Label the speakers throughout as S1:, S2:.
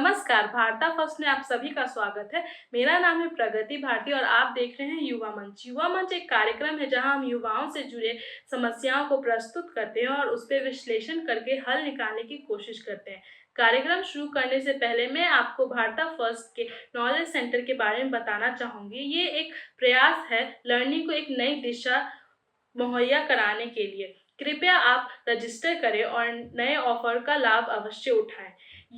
S1: नमस्कार, भारता फर्स्ट में आप सभी का स्वागत है। मेरा नाम है प्रगति भारती और आप देख रहे हैं युवा मंच। युवा मंच एक कार्यक्रम है जहां हम युवाओं से जुड़े समस्याओं को प्रस्तुत करते हैं और उस पे विश्लेषण करके हल निकालने की कोशिश करते हैं। कार्यक्रम शुरू करने से पहले मैं आपको भारता फर्स्ट के नॉलेज सेंटर के बारे में बताना चाहूँगी। ये एक प्रयास है लर्निंग को एक नई दिशा मुहैया कराने के लिए। कृपया आप रजिस्टर करें और नए ऑफर का लाभ अवश्य उठाएं।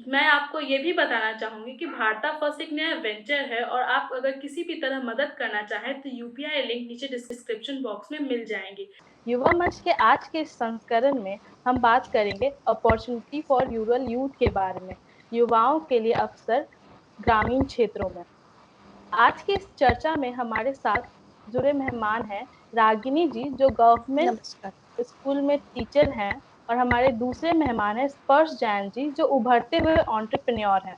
S1: मैं आपको ये भी बताना चाहूँगी कि भारता फर्स्ट एक नया वेंचर है और आप अगर किसी भी तरह मदद करना चाहें तो यूपीआई लिंक नीचे डिस्क्रिप्शन बॉक्स में मिल जाएंगे।
S2: युवा मंच के आज के इस संस्करण में हम बात करेंगे अपॉर्चुनिटी फॉर रूरल यूथ के बारे में, युवाओं के लिए अवसर ग्रामीण क्षेत्रों में। आज की इस चर्चा में हमारे साथ जुड़े मेहमान हैं रागिनी जी, जो गवर्नमेंट
S3: नमस्कार।
S2: स्कूल में टीचर हैं, और हमारे दूसरे मेहमान हैं स्पर्श जैन जी, जो उभरते हुए एंटरप्रेन्योर हैं।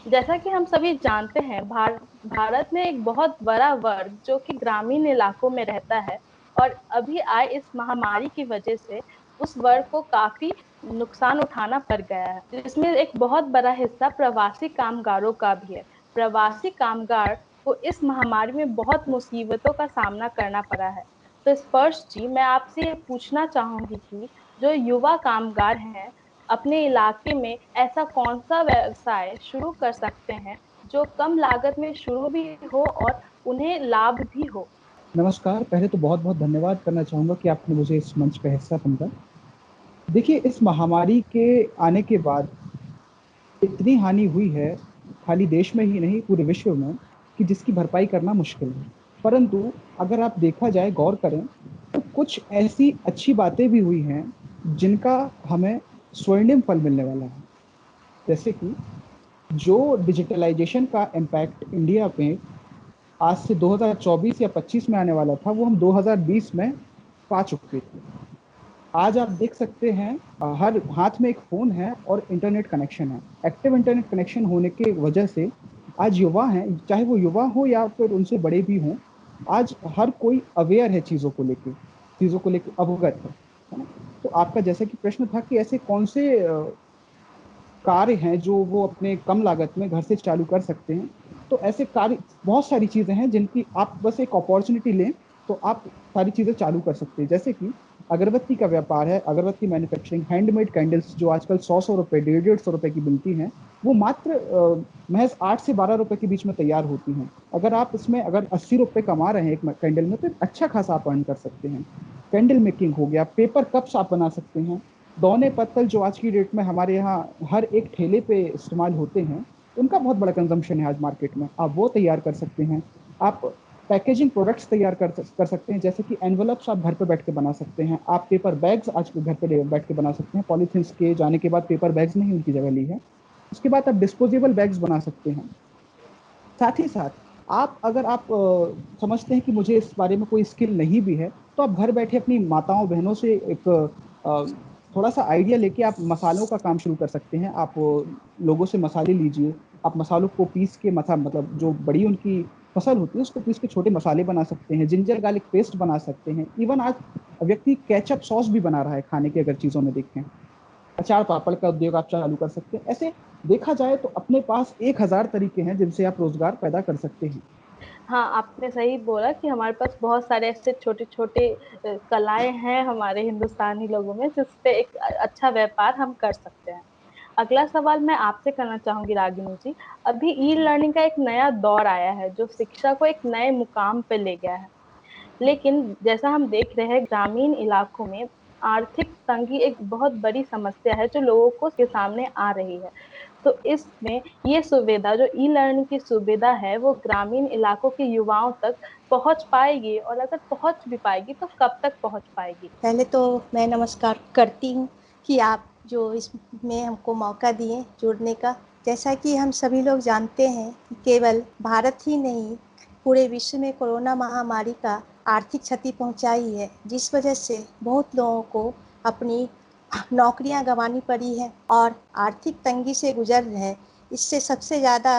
S2: जैसा कि हम सभी जानते हैं, भारत में एक बहुत बड़ा वर्ग जो कि ग्रामीण इलाकों में रहता है, और अभी आए इस महामारी की वजह से उस वर्ग को काफी नुकसान उठाना पड़ गया है, जिसमें एक बहुत बड़ा हिस्सा प्रवासी कामगारों का भी है। प्रवासी कामगार को इस महामारी में बहुत मुसीबतों का सामना करना पड़ा है। तो स्पर्श जी, मैं आपसे ये पूछना चाहूंगी कि जो युवा कामगार हैं, अपने इलाके में ऐसा कौन सा व्यवसाय शुरू कर सकते हैं जो कम लागत में शुरू भी हो और उन्हें लाभ भी हो?
S3: नमस्कार, पहले तो बहुत-बहुत धन्यवाद करना चाहूँगा कि आपने मुझे इस मंच पे हिस्सा समझा। देखिए, इस महामारी के आने के बाद इतनी हानि हुई है, खाली देश में ही नहीं पूरे विश्व में, कि जिसकी भरपाई करना मुश्किल है। परंतु अगर आप देखा जाए, गौर करें, तो कुछ ऐसी अच्छी बातें भी हुई हैं, जिनका हमें स्वर्णिम फल मिलने वाला है। जैसे कि जो डिजिटलाइज़ेशन का इम्पैक्ट इंडिया पे आज से 2024 या 25 में आने वाला था, वो हम 2020 में पा चुके थे। आज आप देख सकते हैं, हर हाथ में एक फ़ोन है और इंटरनेट कनेक्शन है। एक्टिव इंटरनेट कनेक्शन होने की वजह से आज युवा हैं, चाहे वो युवा हो या फिर उनसे बड़े भी हों, आज हर कोई अवेयर है चीज़ों को लेके अवगत है ना? तो आपका जैसा कि प्रश्न था कि ऐसे कौन से कार्य हैं जो वो अपने कम लागत में घर से चालू कर सकते हैं। तो ऐसे कार्य बहुत सारी चीज़ें हैं जिनकी आप बस एक अपॉर्चुनिटी लें, तो आप सारी चीज़ें चालू कर सकते हैं। जैसे कि अगरबत्ती का व्यापार है, अगरबत्ती मैन्युफैक्चरिंग, हैंडमेड कैंडल्स जो आजकल 100-100 रुपए, 150-150 रुपए की मिलती हैं, वो मात्र महज़ 8 से 12 रुपए के बीच में तैयार होती हैं। अगर आप इसमें अगर 80 रुपए कमा रहे हैं एक कैंडल में, तो अच्छा खासा आप अर्न कर सकते हैं। कैंडल मेकिंग हो गया, पेपर कप्स आप बना सकते हैं। दौने पत्तल जो आज की डेट में हमारे यहाँ हर एक ठेले पे इस्तेमाल होते हैं, उनका बहुत बड़ा कंजम्पशन है आज मार्केट में, आप वो तैयार कर सकते हैं। आप पैकेजिंग प्रोडक्ट्स तैयार कर सकते हैं, जैसे कि एनवेलप्स आप घर पे बैठ के बना सकते हैं। आप पेपर बैग्स आज घर पे बैठ के बना सकते हैं। पॉलीथीन्स के जाने के बाद पेपर बैग्स ने ही उनकी जगह ली है। उसके बाद आप डिस्पोजेबल बैग्स बना सकते हैं। साथ ही साथ आप अगर आप समझते हैं कि मुझे इस बारे में कोई स्किल नहीं भी है, तो आप घर बैठे अपनी माताओं बहनों से एक थोड़ा सा आइडिया लेके आप मसालों का काम शुरू कर सकते हैं। आप लोगों से मसाले लीजिए, आप मसालों को पीस के मतलब जो बड़ी उनकी फसल होती है उसको पीस के छोटे मसाले बना सकते हैं, जिंजर गार्लिक पेस्ट बना सकते हैं। इवन आज व्यक्ति केचप सॉस भी बना रहा है खाने की अगर चीज़ों में देखें। अचार पापड़ का उद्योग आप चालू कर सकते हैं। ऐसे देखा जाए तो अपने पास 1000 तरीके हैं जिनसे आप रोजगार पैदा कर सकते हैं।
S2: हाँ, आपने सही बोला कि हमारे पास बहुत सारे ऐसे छोटे-छोटे कलाएँ हैं हमारे हिंदुस्तानी लोगों में, जिसपे एक अच्छा व्यापार हम कर सकते हैं। अगला सवाल मैं आपसे करना चाहूँगी रागिनी जी। अभी ई-लर्निंग का एक नया दौर आया है, जो शिक्षा को एक नए मुकाम पे ले गया है। लेकिन जैसा हम देख रहे हैं, ग्रामीण इलाकों में आर्थिक तंगी एक बहुत बड़ी समस्या है जो लोगों को के सामने आ रही है। तो इसमें ये सुविधा, जो ई-लर्निंग की सुविधा है, वो ग्रामीण इलाकों के युवाओं तक पहुँच पाएगी, और अगर पहुँच भी पाएगी तो कब तक पहुँच पाएगी?
S4: पहले तो मैं नमस्कार करती हूँ कि आप जो इसमें हमको मौका दिए जुड़ने का। जैसा कि हम सभी लोग जानते हैं कि केवल भारत ही नहीं, पूरे विश्व में कोरोना महामारी का आर्थिक क्षति पहुंचाई है, जिस वजह से बहुत लोगों को अपनी नौकरियां गंवानी पड़ी है और आर्थिक तंगी से गुजर रहे हैं। इससे सबसे ज़्यादा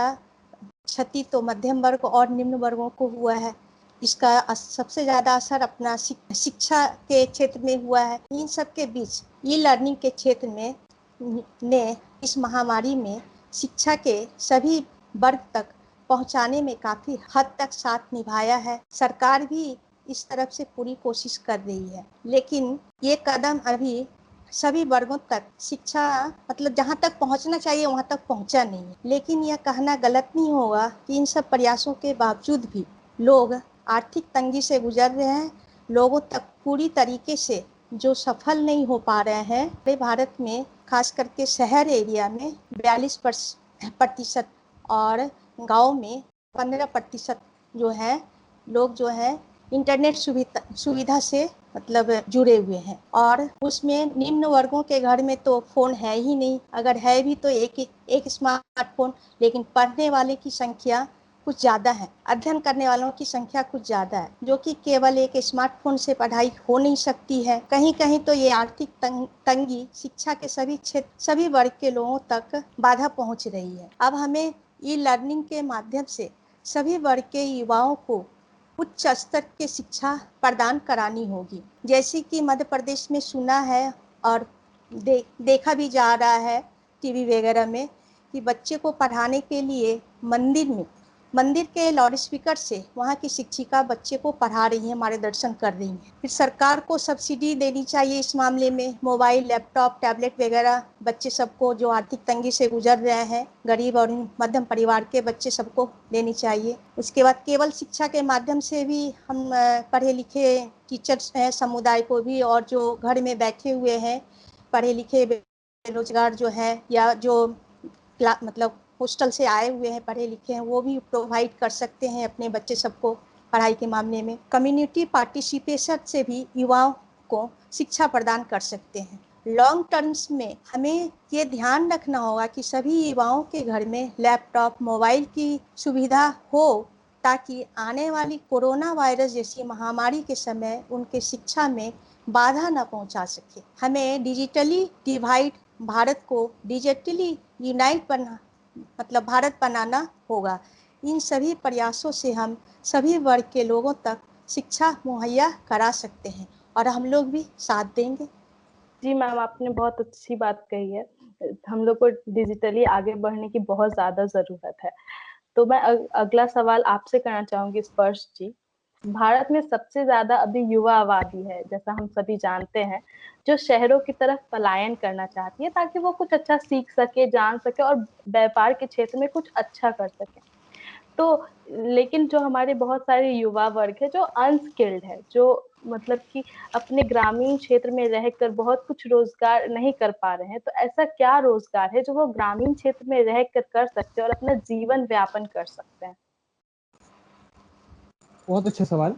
S4: क्षति तो मध्यम वर्ग और निम्न वर्गों को हुआ है। इसका सबसे ज़्यादा असर अपना शिक्षा के क्षेत्र में हुआ है। इन सब के बीच ई लर्निंग के क्षेत्र में ने इस महामारी में शिक्षा के सभी वर्ग तक पहुंचाने में काफ़ी हद तक साथ निभाया है। सरकार भी इस तरफ से पूरी कोशिश कर रही है, लेकिन ये कदम अभी सभी वर्गों तक शिक्षा मतलब जहाँ तक पहुँचना चाहिए वहाँ तक पहुँचा नहीं है। लेकिन यह कहना गलत नहीं होगा कि इन सब प्रयासों के बावजूद भी लोग आर्थिक तंगी से गुजर रहे हैं। लोगों तक पूरी तरीके से जो सफल नहीं हो पा रहे हैं। पूरे भारत में खास करके शहर एरिया में 42% और गांव में 15% जो है लोग जो है इंटरनेट सुविधा से मतलब जुड़े हुए हैं। और उसमें निम्न वर्गों के घर में तो फ़ोन है ही नहीं, अगर है भी तो एक स्मार्टफोन। लेकिन पढ़ने वाले की संख्या कुछ ज़्यादा है, अध्ययन करने वालों की संख्या कुछ ज़्यादा है, जो कि केवल एक स्मार्टफोन से पढ़ाई हो नहीं सकती है। कहीं कहीं तो ये आर्थिक तंगी शिक्षा के सभी वर्ग के लोगों तक बाधा पहुंच रही है। अब हमें ई लर्निंग के माध्यम से सभी वर्ग के युवाओं को उच्च स्तर की शिक्षा प्रदान करानी होगी। जैसे कि मध्य प्रदेश में सुना है और देखा भी जा रहा है टीवी वगैरह में कि बच्चे को पढ़ाने के लिए मंदिर के लाउड स्पीकर से वहाँ की शिक्षिका बच्चे को पढ़ा रही है, मार्गदर्शन कर रही है। फिर सरकार को सब्सिडी देनी चाहिए इस मामले में, मोबाइल, लैपटॉप, टैबलेट वगैरह बच्चे सबको जो आर्थिक तंगी से गुजर रहे हैं, गरीब और मध्यम परिवार के बच्चे सबको देनी चाहिए। उसके बाद केवल शिक्षा के माध्यम से भी हम पढ़े लिखे टीचर्स हैं समुदाय को भी, और जो घर में बैठे हुए हैं पढ़े लिखे बेरोजगार जो है या जो मतलब हॉस्टल से आए हुए हैं पढ़े लिखे हैं, वो भी प्रोवाइड कर सकते हैं अपने बच्चे सबको पढ़ाई के मामले में। कम्युनिटी पार्टिसिपेशन से भी युवाओं को शिक्षा प्रदान कर सकते हैं। लॉन्ग टर्म्स में हमें ये ध्यान रखना होगा कि सभी युवाओं के घर में लैपटॉप, मोबाइल की सुविधा हो, ताकि आने वाली कोरोना वायरस जैसी महामारी के समय उनके शिक्षा में बाधा न पहुंचा सके। हमें डिजिटली डिवाइड भारत को डिजिटली यूनाइट भारत बनाना होगा। इन सभी प्रयासों से हम सभी वर्ग के लोगों तक शिक्षा मुहैया करा सकते हैं और हम लोग भी साथ देंगे।
S2: जी मैम, आपने बहुत अच्छी बात कही है। हम लोग को डिजिटली आगे बढ़ने की बहुत ज़्यादा ज़रूरत है। तो मैं अगला सवाल आपसे करना चाहूँगी स्पर्श जी। भारत में सबसे ज़्यादा अभी युवा आबादी है, जैसा हम सभी जानते हैं, जो शहरों की तरफ पलायन करना चाहती है ताकि वो कुछ अच्छा सीख सके, जान सके और व्यापार के क्षेत्र में कुछ अच्छा कर सके। तो लेकिन जो हमारे बहुत सारे युवा वर्ग है जो अनस्किल्ड है, जो मतलब कि अपने ग्रामीण क्षेत्र में रहकर बहुत कुछ रोजगार नहीं कर पा रहे हैं, तो ऐसा क्या रोजगार है जो वो ग्रामीण क्षेत्र में रहकर कर सकते हैं और अपना जीवन व्यापन कर सकते हैं?
S3: बहुत अच्छा सवाल।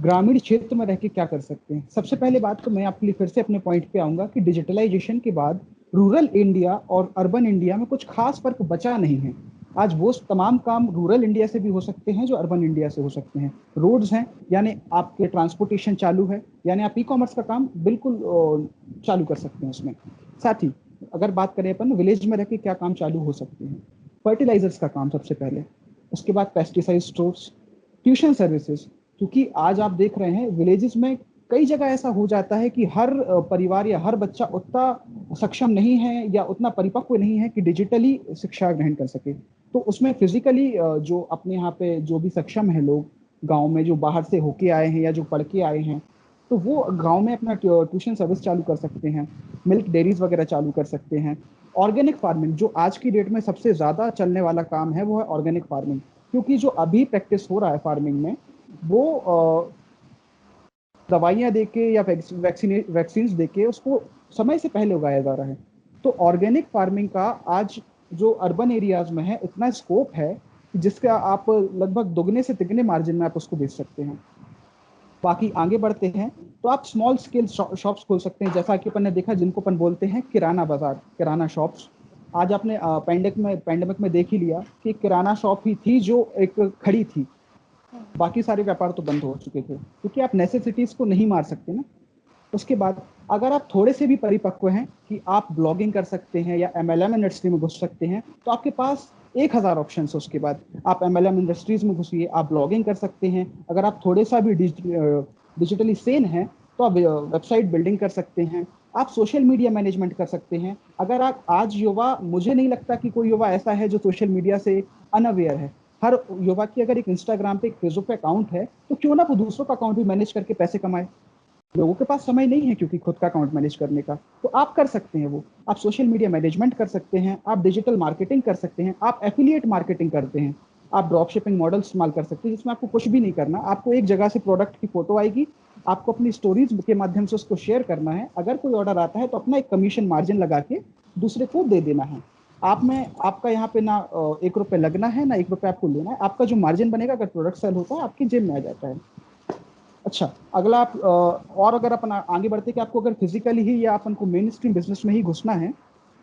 S3: ग्रामीण क्षेत्र में रह के क्या कर सकते हैं? सबसे पहले बात तो मैं आपके लिए फिर से अपने पॉइंट पे आऊंगा कि डिजिटलाइजेशन के बाद रूरल इंडिया और अर्बन इंडिया में कुछ खास फर्क बचा नहीं है। आज वो तमाम काम रूरल इंडिया से भी हो सकते हैं जो अर्बन इंडिया से हो सकते हैं। रोड्स हैं, यानी आपके ट्रांसपोर्टेशन चालू है, यानी आप ई कॉमर्स का काम बिल्कुल चालू कर सकते हैं उसमें। साथ ही अगर बात करें अपन विलेज में रह के क्या काम चालू हो सकते हैं, फर्टिलाइजर्स का काम सबसे पहले, उसके बाद पेस्टिसाइड स्टोर्स, ट्यूशन सर्विसेज। क्योंकि आज आप देख रहे हैं विलेजेस में कई जगह ऐसा हो जाता है कि हर परिवार या हर बच्चा उतना सक्षम नहीं है या उतना परिपक्व नहीं है कि डिजिटली शिक्षा ग्रहण कर सके। तो उसमें फिजिकली जो अपने यहाँ पे जो भी सक्षम है लोग गांव में, जो बाहर से होके आए हैं या जो पढ़ के आए हैं, तो वो गांव में अपना ट्यूशन सर्विस चालू कर सकते हैं, मिल्क डेयरीज वगैरह चालू कर सकते हैं। ऑर्गेनिक फार्मिंग जो आज की डेट में सबसे ज़्यादा चलने वाला काम है वो है ऑर्गेनिक फार्मिंग। क्योंकि जो अभी प्रैक्टिस हो रहा है फार्मिंग में वो दवाइयाँ देके या वैक्सीन देके उसको समय से पहले उगाया जा रहा है। तो ऑर्गेनिक फार्मिंग का आज जो अर्बन एरियाज में है इतना स्कोप है जिसका आप लगभग दोगुने से तिगुने मार्जिन में आप उसको बेच सकते हैं। बाकी आगे बढ़ते हैं तो आप स्मॉल स्केल शॉप्स खोल सकते हैं, जैसा कि अपन ने देखा जिनको अपन बोलते हैं किराना बाजार, किराना शॉप्स। आज आपने पैंडेमिक में देख ही लिया कि किराना शॉप ही थी जो एक खड़ी थी, बाकी सारे व्यापार तो बंद हो चुके थे, क्योंकि आप नेसेसिटीज को नहीं मार सकते ना। उसके बाद अगर आप थोड़े से भी परिपक्व हैं कि आप ब्लॉगिंग कर सकते हैं या MLM इंडस्ट्री में घुस सकते हैं, तो आपके पास 1000 ऑप्शन है। उसके बाद आप MLM इंडस्ट्रीज में घुसिए, आप ब्लॉगिंग कर सकते हैं। अगर आप थोड़े सा भी डिजिटली सेन हैं तो आप वेबसाइट बिल्डिंग कर सकते हैं, आप सोशल मीडिया मैनेजमेंट कर सकते हैं। अगर आप आज युवा, मुझे नहीं लगता कि कोई युवा ऐसा है जो सोशल मीडिया से अनअवेयर है। हर युवा की अगर एक इंस्टाग्राम पे, एक फेसबुक पे अकाउंट है, तो क्यों ना वो दूसरों का अकाउंट भी मैनेज करके पैसे कमाए। लोगों के पास समय नहीं है क्योंकि खुद का अकाउंट मैनेज करने का, तो आप कर सकते हैं वो। आप सोशल मीडिया मैनेजमेंट कर सकते हैं, आप डिजिटल मार्केटिंग कर सकते हैं, आप एफिलिएट मार्केटिंग करते हैं, आप ड्रॉप शिपिंग मॉडल इस्तेमाल कर सकते हैं, जिसमें आपको कुछ भी नहीं करना। आपको एक जगह से प्रोडक्ट की फोटो आएगी, आपको अपनी स्टोरीज के माध्यम से उसको शेयर करना है। अगर कोई ऑर्डर आता है तो अपना एक कमीशन मार्जिन लगा के दूसरे को दे देना है। आप में आपका यहाँ पे ना 1 रुपये लगना है, ना 1 रुपये आपको लेना है। आपका जो मार्जिन बनेगा अगर प्रोडक्ट सेल होता है, आपकी जेब में आ जाता है। अच्छा, अगला आप और अगर अपन आगे बढ़ते कि आपको अगर फिजिकली ही या अपन को मेन स्ट्रीम बिजनेस में ही घुसना है,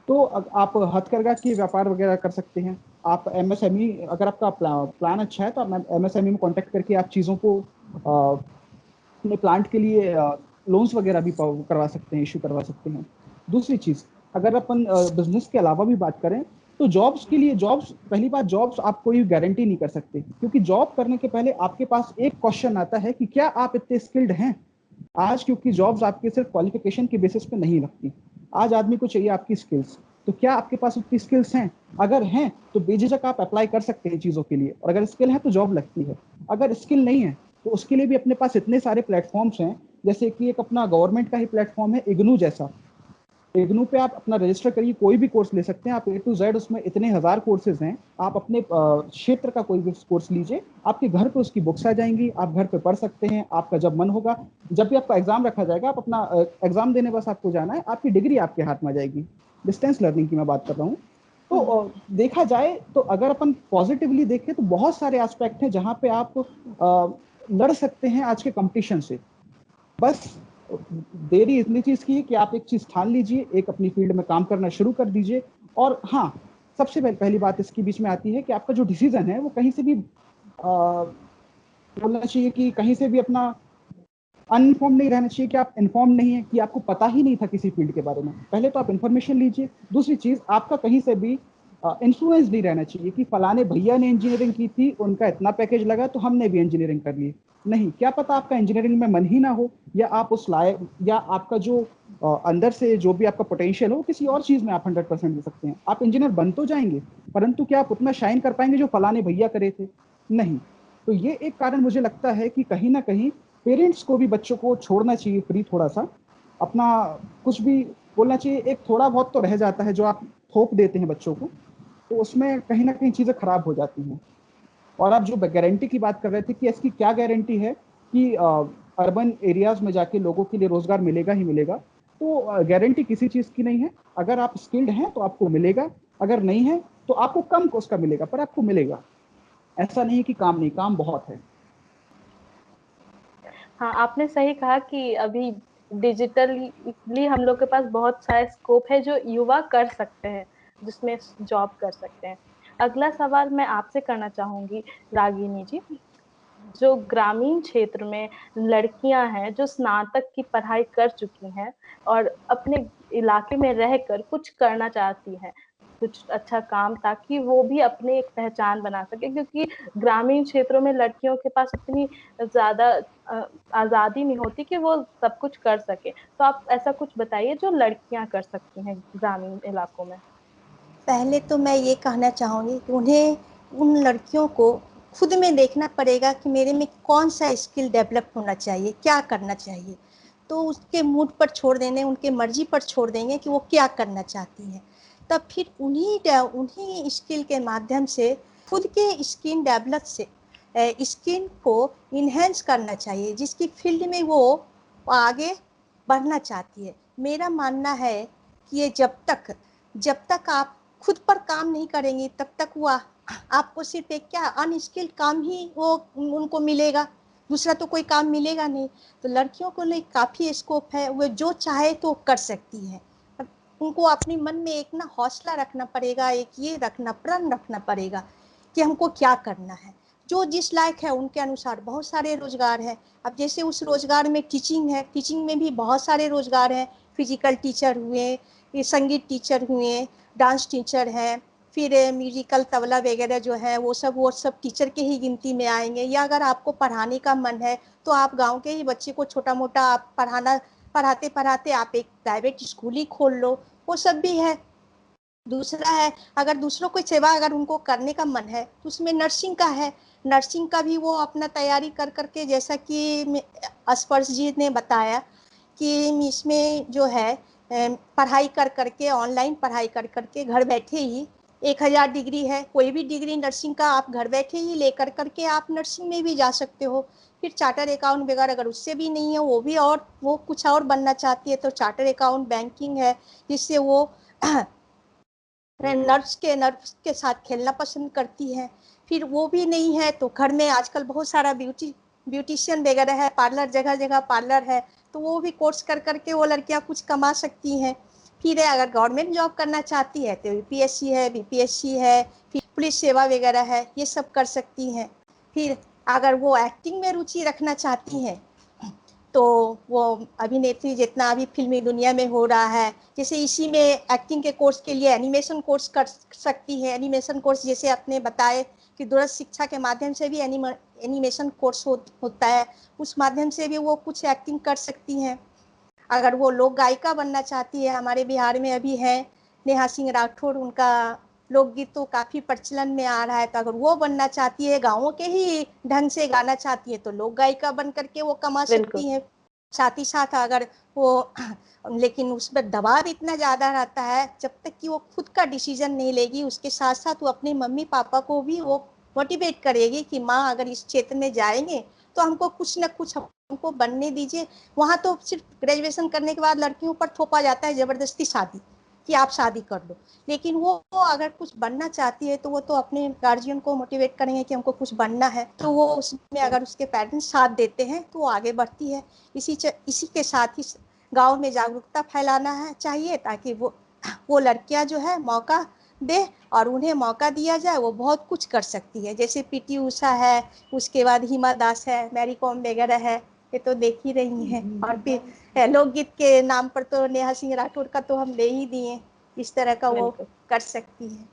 S3: तो आप हथकरघा के व्यापार वगैरह कर सकते हैं। आप एमएसएमई, अगर आपका प्लान अच्छा है तो आप एमएसएमई में कांटेक्ट करके आप चीज़ों को अपने प्लांट के लिए लोन्स वगैरह भी करवा सकते हैं, इशू करवा सकते हैं। दूसरी चीज़, अगर अपन बिजनेस के अलावा भी बात करें, तो जॉब्स के लिए, जॉब्स, पहली बात, जॉब्स आप कोई गारंटी नहीं कर सकते, क्योंकि जॉब करने के पहले आपके पास एक क्वेश्चन आता है कि क्या आप इतने स्किल्ड हैं आज, क्योंकि जॉब्स आपके सिर्फ क्वालिफिकेशन के बेसिस पे नहीं लगती। आज आदमी को चाहिए आपकी स्किल्स, तो क्या आपके पास उतनी स्किल्स हैं? अगर हैं तो बेझिझक आप अप्लाई कर सकते हैं चीज़ों के लिए, और अगर स्किल है तो जॉब लगती है। अगर स्किल नहीं है तो उसके लिए भी अपने पास इतने सारे प्लेटफॉर्म्स हैं, जैसे कि एक अपना गवर्नमेंट का ही प्लेटफॉर्म है इग्नू जैसा। इग्नू पे आप अपना रजिस्टर करिए, कोई भी कोर्स ले सकते हैं आप, A to Z उसमें इतने हजार कोर्सेज हैं। आप अपने क्षेत्र का कोई भी कोर्स लीजिए, आपके घर पे उसकी बुक्स आ जाएंगी, आप घर पे पढ़ सकते हैं। आपका जब मन होगा, जब भी आपका एग्जाम रखा जाएगा, आप अपना एग्जाम देने बस आपको जाना है, आपकी डिग्री आपके हाथ में आ जाएगी। डिस्टेंस लर्निंग की मैं बात कर रहा हूँ। तो देखा जाए तो अगर अपन पॉजिटिवली देखें तो बहुत सारे एस्पेक्ट हैं जहाँ पे आप लड़ सकते हैं आज के कंपटीशन से। बस देरी इतनी चीज की है कि आप एक चीज ठान लीजिए, एक अपनी फील्ड में काम करना शुरू कर दीजिए। और हाँ, सबसे पहली बात इसके बीच में आती है कि आपका जो डिसीजन है वो कहीं से भी बोलना चाहिए कि कहीं से भी अपना अनइन्फॉर्म नहीं रहना चाहिए कि आप इन्फॉर्म नहीं है, कि आपको पता ही नहीं था किसी फील्ड के बारे में। पहले तो आप इन्फॉर्मेशन लीजिए। दूसरी चीज, आपका कहीं से भी इन्फ्लुएंस नहीं रहना चाहिए कि फलाने भैया ने इंजीनियरिंग की थी, उनका इतना पैकेज लगा तो हमने भी इंजीनियरिंग कर ली। नहीं, क्या पता आपका इंजीनियरिंग में मन ही ना हो, या आप उस लायक, या आपका जो अंदर से जो भी आपका पोटेंशियल हो किसी और चीज में आप 100% दे सकते हैं। आप इंजीनियर बन तो जाएंगे, परंतु क्या आप उतना शाइन कर पाएंगे जो फलाने भैया करे थे? नहीं। तो ये एक कारण मुझे लगता है कि कहीं ना कहीं पेरेंट्स को भी बच्चों को छोड़ना चाहिए फ्री, थोड़ा सा अपना कुछ भी बोलना चाहिए। एक थोड़ा बहुत तो रह जाता है जो आप थोप देते हैं बच्चों को, तो उसमें कहीं ना कहीं चीज़ें खराब हो जाती हैं। और आप जो गारंटी की बात कर रहे थे कि इसकी क्या गारंटी है कि अर्बन एरियाज में जाके लोगों के लिए रोजगार मिलेगा ही मिलेगा, तो गारंटी किसी चीज़ की नहीं है। अगर आप स्किल्ड हैं तो आपको मिलेगा, अगर नहीं है तो आपको कम कॉस्ट का मिलेगा, पर आपको मिलेगा। ऐसा नहीं कि काम नहीं, काम बहुत है।
S2: हाँ, आपने सही कहा कि अभी डिजिटली हम लोग के पास बहुत सारे स्कोप है जो युवा कर सकते हैं, जिसमें जॉब कर सकते हैं। अगला सवाल मैं आपसे करना चाहूंगी रागिनी जी, जो ग्रामीण क्षेत्र में लड़कियां हैं जो स्नातक की पढ़ाई कर चुकी हैं और अपने इलाके में रहकर कुछ करना चाहती हैं, कुछ अच्छा काम, ताकि वो भी अपनी एक पहचान बना सके, क्योंकि ग्रामीण क्षेत्रों में लड़कियों के पास इतनी ज्यादा आजादी नहीं होती कि वो सब कुछ कर सके। तो आप ऐसा कुछ बताइए जो लड़कियां कर सकती हैं ग्रामीण इलाकों में।
S4: पहले तो मैं ये कहना चाहूँगी कि उन्हें, उन लड़कियों को खुद में देखना पड़ेगा कि मेरे में कौन सा स्किल डेवलप होना चाहिए, क्या करना चाहिए। तो उसके मूड पर छोड़ देने, उनके मर्जी पर छोड़ देंगे कि वो क्या करना चाहती हैं। तब फिर उन्हीं स्किल के माध्यम से खुद के स्किल डेवलप से स्किल को इन्हेंस करना चाहिए, जिसकी फील्ड में वो आगे बढ़ना चाहती है। मेरा मानना है कि ये जब तक आप खुद पर काम नहीं करेंगी तब तक वो आपको सिर्फ एक क्या अनस्किल्ड काम ही वो उनको मिलेगा, दूसरा तो कोई काम मिलेगा नहीं। तो लड़कियों को लिए काफ़ी स्कोप है, वो जो चाहे तो कर सकती हैं। उनको अपने मन में एक ना हौसला रखना पड़ेगा, एक ये रखना, प्रण रखना पड़ेगा कि हमको क्या करना है। जो जिस लायक है उनके अनुसार बहुत सारे रोजगार है। अब जैसे उस रोजगार में टीचिंग है, टीचिंग में भी बहुत सारे रोजगार हैं। फिजिकल टीचर हुए, ये संगीत टीचर हुए, डांस टीचर है, फिर म्यूजिकल तबला वगैरह जो है वो सब टीचर के ही गिनती में आएंगे। या अगर आपको पढ़ाने का मन है तो आप गांव के ही बच्चे को छोटा मोटा आप पढ़ाना पढ़ाते पढ़ाते आप एक प्राइवेट स्कूल ही खोल लो, वो सब भी है। दूसरा है, अगर दूसरों को सेवा अगर उनको करने का मन है तो उसमें नर्सिंग का है, नर्सिंग का भी वो अपना तैयारी कर करके, जैसा कि स्पर्श जी ने बताया कि इसमें जो है पढ़ाई कर करके, ऑनलाइन पढ़ाई कर करके घर बैठे ही 1000 डिग्री है, कोई भी डिग्री नर्सिंग का आप घर बैठे ही लेकर करके आप नर्सिंग में भी जा सकते हो। फिर चार्टर अकाउंट वगैरह अगर उससे भी नहीं है, वो भी और वो कुछ और बनना चाहती है तो चार्टर अकाउंट बैंकिंग है, जिससे वो नर्व्स के साथ खेलना पसंद करती है। फिर वो भी नहीं है तो घर में आजकल बहुत सारा ब्यूटिशियन वगैरह है, पार्लर, जगह जगह पार्लर है, तो वो भी कोर्स कर करके वो लड़कियां कुछ कमा सकती हैं। फिर अगर गवर्नमेंट जॉब करना चाहती है तो यूपीएससी है, बीपीएससी है, फिर पुलिस सेवा वगैरह है, ये सब कर सकती हैं। फिर अगर वो एक्टिंग में रुचि रखना चाहती हैं तो वो अभिनेत्री जितना अभी फिल्मी दुनिया में हो रहा है, जैसे इसी में एक्टिंग के कोर्स के लिए एनिमेशन कोर्स कर सकती है। एनिमेशन कोर्स जैसे आपने बताए कि दूरस्थ शिक्षा के माध्यम से भी एनिमेशन कोर्स होता है, उस माध्यम से भी वो कुछ एक्टिंग कर सकती हैं। अगर वो लोक गायिका बनना चाहती है, हमारे बिहार में अभी है नेहा सिंह राठौर, उनका लोकगीत तो काफ़ी प्रचलन में आ रहा है, तो अगर वो बनना चाहती है, गाँवों के ही ढंग से गाना चाहती है, तो लोक गायिका बन करके वो कमा
S2: बिल्कुल।
S4: सकती है। साथ ही साथ अगर वो लेकिन उस पर दबाव इतना ज़्यादा रहता है, जब तक कि वो खुद का डिसीजन नहीं लेगी, उसके साथ साथ वो अपने मम्मी पापा को भी वो मोटिवेट करेगी कि माँ अगर इस क्षेत्र में जाएंगे तो हमको कुछ न कुछ हमको बनने दीजिए। वहाँ तो सिर्फ ग्रेजुएशन करने के बाद लड़कियों पर थोपा जाता है ज़बरदस्ती शादी, कि आप शादी कर लो, लेकिन वो अगर कुछ बनना चाहती है तो वो तो अपने गार्जियन को मोटिवेट करेंगे कि हमको कुछ बनना है, तो वो उसमें अगर उसके पेरेंट्स साथ देते हैं तो वो आगे बढ़ती है। इसी के साथ ही गांव में जागरूकता फैलाना है चाहिए, ताकि वो लड़कियां जो है मौका दे, और उन्हें मौका दिया जाए, वो बहुत कुछ कर सकती है। जैसे पीटी उषा है, उसके बाद हिमा दास है, मैरी कॉम वगैरह है, ये तो देख ही रही हैं। और फिर लोकगीत के नाम पर तो नेहा सिंह राठौर का तो हम ले ही दिए, इस तरह का वो
S2: बिल्कुल।
S4: कर सकती है।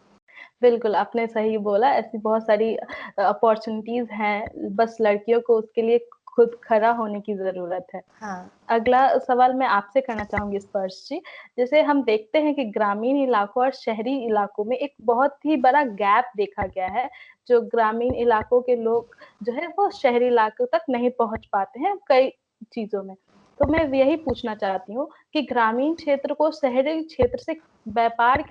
S2: बिल्कुल, आपने सही बोला, ऐसी बहुत सारी अपॉर्च्युनिटीज़ हैं, बस लड़कियों को उसके लिए खुद खड़ा होने की ज़रूरत है।
S4: हाँ,
S2: अगला सवाल मैं आपसे करना चाहूँगी स्पर्श जी, जैसे हम देखते हैं कि ग्रामीण इलाकों और शहरी इलाकों में एक बहुत ही बड़ा गैप देखा गया है, जो ग्रामीण इलाकों के लोग जो है वो शहरी इलाकों तक नहीं पहुँच पाते हैं कई चीज़ों में। तो मैं यही पूछना चाहती हूँ कि ग्रामीण क्षेत्र को शहरी क्षेत्र से व्यापार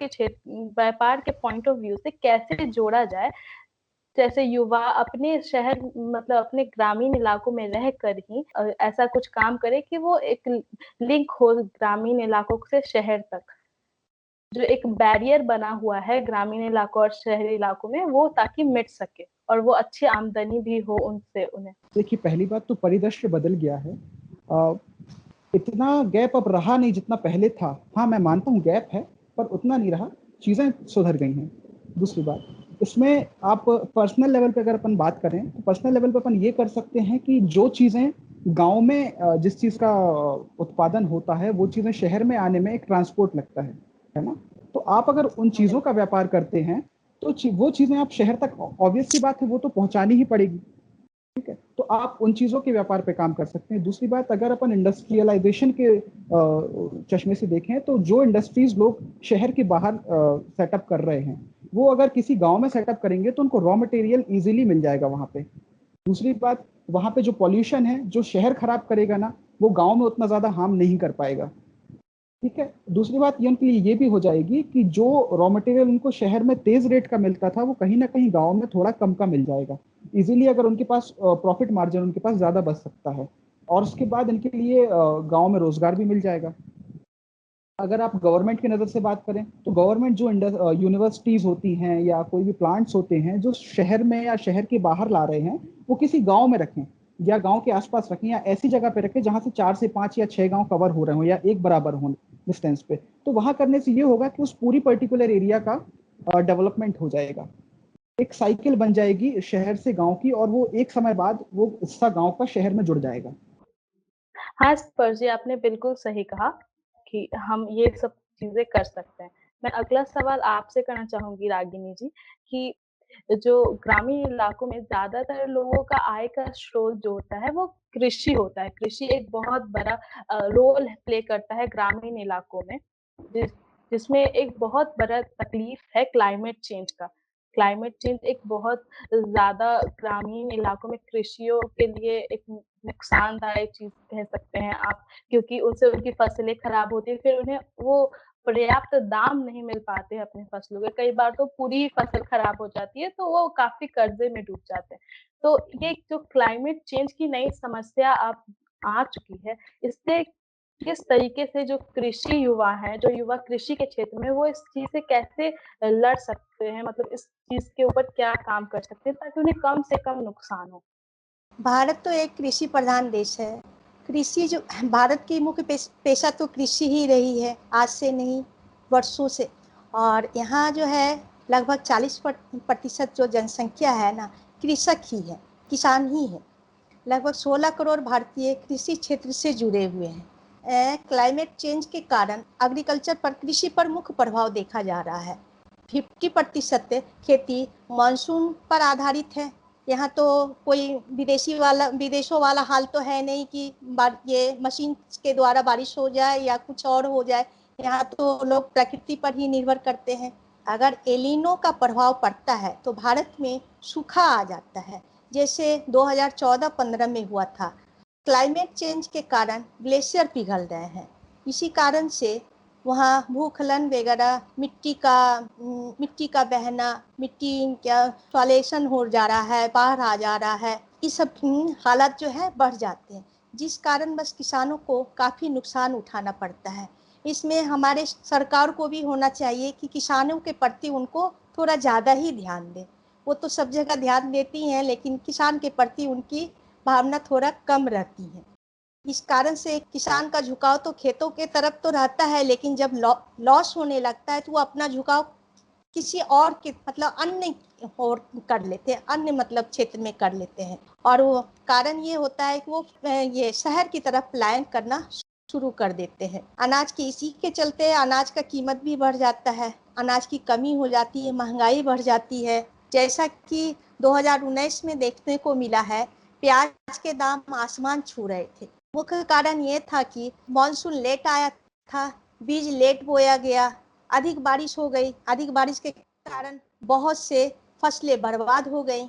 S2: के पॉइंट ऑफ व्यू से कैसे जोड़ा जाए? जैसे युवा अपने शहर मतलब अपने ग्रामीण इलाकों में रहकर ही ऐसा कुछ काम करे कि वो एक लिंक हो ग्रामीण इलाकों से शहर तक। जो एक बैरियर बना हुआ है ग्रामीण इलाकों और शहरी इलाकों में, वो ताकि मिट सके और वो अच्छी आमदनी भी हो उनसे उन्हें।
S3: देखिए, पहली बात तो परिदृश्य बदल गया है। इतना गैप अब रहा नहीं जितना पहले था। हाँ, मैं मानता हूँ गैप है, पर उतना नहीं रहा, चीज़ें सुधर गई हैं। दूसरी बात, इसमें आप पर्सनल लेवल पे अगर अपन बात करें तो पर्सनल लेवल पे अपन ये कर सकते हैं कि जो चीज़ें गाँव में जिस चीज़ का उत्पादन होता है, वो चीज़ें शहर में आने में एक ट्रांसपोर्ट लगता है ना? तो आप अगर उन चीज़ों का व्यापार करते हैं, तो वो चीज़ें आप शहर तक, ऑब्वियस सी बात है, वो तो पहुँचानी ही पड़ेगी। ठीक है, तो आप उन चीज़ों के व्यापार पे काम कर सकते हैं। दूसरी बात, अगर अपन इंडस्ट्रियलाइजेशन के चश्मे से देखें तो जो इंडस्ट्रीज लोग शहर के बाहर सेटअप कर रहे हैं, वो अगर किसी गांव में सेटअप करेंगे तो उनको रॉ मटेरियल इजीली मिल जाएगा वहां पे। दूसरी बात, वहां पे जो पॉल्यूशन है, जो शहर खराब करेगा ना, वो गांव में उतना ज्यादा हार्म नहीं कर पाएगा। ठीक है, दूसरी बात ये उनके लिए ये भी हो जाएगी कि जो रॉ मटेरियल उनको शहर में तेज रेट का मिलता था, वो कहीं ना कहीं गांव में थोड़ा कम का मिल जाएगा इजीली। अगर उनके पास प्रॉफिट मार्जिन उनके पास ज्यादा बच सकता है, और उसके बाद इनके लिए गांव में रोजगार भी मिल जाएगा। अगर आप गवर्नमेंट की नज़र से बात करें तो गवर्नमेंट जो यूनिवर्सिटीज़ होती हैं या कोई भी प्लांट्स होते हैं जो शहर में या शहर के बाहर ला रहे हैं, वो किसी गांव में रखें या गांव के आसपास रखें, या ऐसी जगह पे रखें जहां से 4 से 5 या 6 गांव कवर हो रहे हो या एक बराबर हो डिस्टेंस पे। तो वहां करने से ये होगा कि उस पूरी पर्टिकुलर एरिया का डेवलपमेंट हो जाएगा, एक साइकिल बन जाएगी शहर से गांव की, और वो एक समय बाद वो हिस्सा गांव का शहर में जुड़ जाएगा।
S2: हाँ, स्पर्श जी आपने बिल्कुल सही कहा कि हम ये सब चीज़ें कर सकते हैं। मैं अगला सवाल आपसे करना चाहूँगी रागिनी जी कि जो ग्रामीण इलाकों में ज़्यादातर लोगों का आय का स्रोत जो होता है वो कृषि होता है। कृषि एक बहुत बड़ा रोल प्ले करता है ग्रामीण इलाकों में, जिस जिसमें एक बहुत बड़ा तकलीफ है क्लाइमेट चेंज का। क्लाइमेट चेंज एक बहुत ज़्यादा ग्रामीण इलाकों में कृषियों के लिए एक नुकसानदायक चीज़ कह सकते हैं आप, क्योंकि उससे उनकी फसलें खराब होती हैं, फिर उन्हें वो पर्याप्त दाम नहीं मिल पाते हैं अपनी फसलों के। कई बार तो पूरी ही फसल खराब हो जाती है, तो वो काफ़ी कर्ज़े में डूब जाते हैं। तो ये जो क्लाइमेट चेंज की नई समस्या अब आ चुकी है, इससे किस तरीके से जो कृषि युवा हैं, जो युवा कृषि के क्षेत्र में, वो इस चीज़ से कैसे लड़ सकते हैं? मतलब इस चीज़ के ऊपर क्या काम कर सकते हैं ताकि उन्हें कम से कम नुकसान हो?
S4: भारत तो एक कृषि प्रधान देश है। कृषि जो भारत की मुख्य पेशा तो कृषि ही रही है, आज से नहीं, वर्षों से। और यहाँ जो है लगभग 40% जो जनसंख्या है ना, कृषक ही है, किसान ही है। लगभग 16 करोड़ भारतीय कृषि क्षेत्र से जुड़े हुए हैं। क्लाइमेट चेंज के कारण एग्रीकल्चर पर, कृषि पर मुख्य प्रभाव देखा जा रहा है। 50% खेती मानसून पर आधारित है। यहाँ तो कोई विदेशों वाला हाल तो है नहीं कि ये मशीन के द्वारा बारिश हो जाए या कुछ और हो जाए। यहाँ तो लोग प्रकृति पर ही निर्भर करते हैं। अगर एलिनो का प्रभाव पड़ता है तो भारत में सूखा आ जाता है, जैसे 2014-15 में हुआ था। क्लाइमेट चेंज के कारण ग्लेशियर पिघल रहे हैं। इसी कारण से वहाँ भूस्खलन वगैरह, मिट्टी का बहना, मिट्टी क्या सॉलेशन हो जा रहा है, बाढ़ आ जा रहा है, ये सब हालात जो है बढ़ जाते हैं, जिस कारण बस किसानों को काफ़ी नुकसान उठाना पड़ता है। इसमें हमारे सरकार को भी होना चाहिए कि किसानों के प्रति उनको थोड़ा ज़्यादा ही ध्यान दें। वो तो सब जगह ध्यान देती हैं, लेकिन किसान के प्रति उनकी भावना थोड़ा कम रहती है। इस कारण से किसान का झुकाव तो खेतों के तरफ तो रहता है, लेकिन जब लॉस होने लगता है तो वो अपना झुकाव किसी और के मतलब अन्य और कर लेते हैं, अन्य मतलब क्षेत्र में कर लेते हैं। और वो कारण ये होता है कि वो ये शहर की तरफ पलायन करना शुरू कर देते हैं। अनाज की इसी के चलते अनाज का कीमत भी बढ़ जाता है, अनाज की कमी हो जाती है, महंगाई बढ़ जाती है। जैसा कि 2019 में देखने को मिला है, प्याज के दाम आसमान छू रहे थे। मुख्य कारण ये था कि मानसून लेट आया था, बीज लेट बोया गया, अधिक बारिश हो गई, अधिक बारिश के कारण बहुत से फसलें बर्बाद हो गई,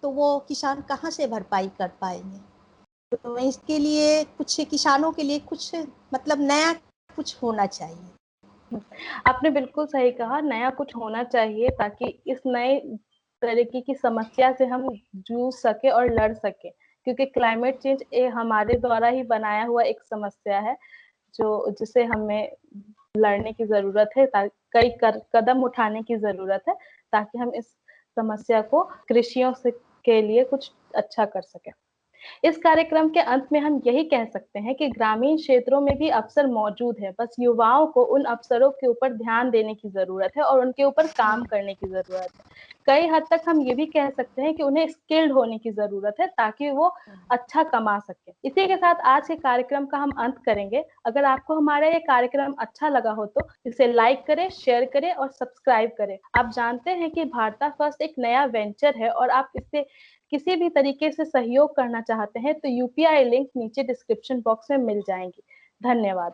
S4: तो वो किसान कहाँ से भरपाई कर पाएंगे। तो इसके लिए कुछ किसानों के लिए कुछ मतलब नया कुछ होना चाहिए।
S2: आपने बिल्कुल सही कहा, नया कुछ होना चाहिए ताकि इस नए तरीके की समस्या से हम जूझ सके और लड़ सके, क्योंकि क्लाइमेट चेंज हमारे द्वारा ही बनाया हुआ एक समस्या है, जो जिसे हमें लड़ने की ज़रूरत है, कई कदम उठाने की ज़रूरत है, ताकि हम इस समस्या को कृषियों से के लिए कुछ अच्छा कर सकें। इस कार्यक्रम के अंत में हम यही कह सकते हैं कि ग्रामीण क्षेत्रों में भी अवसर मौजूद है, बस युवाओं को उन अवसरों के ऊपर ध्यान देने की ज़रूरत है और उनके ऊपर काम करने की ज़रूरत है। कई हद तक हम ये भी कह सकते हैं कि उन्हें स्किल्ड होने की ज़रूरत है ताकि वो अच्छा कमा सकें। इसी के साथ आज के कार्यक्रम का हम अंत करेंगे। अगर आपको हमारा ये कार्यक्रम अच्छा लगा हो तो इसे लाइक करें, शेयर करें और सब्सक्राइब करें। आप जानते हैं कि भारता फर्स्ट एक नया वेंचर है और आप इससे किसी भी तरीके से सहयोग करना चाहते हैं तो यूपीआई लिंक नीचे डिस्क्रिप्शन बॉक्स में मिल जाएंगी। धन्यवाद।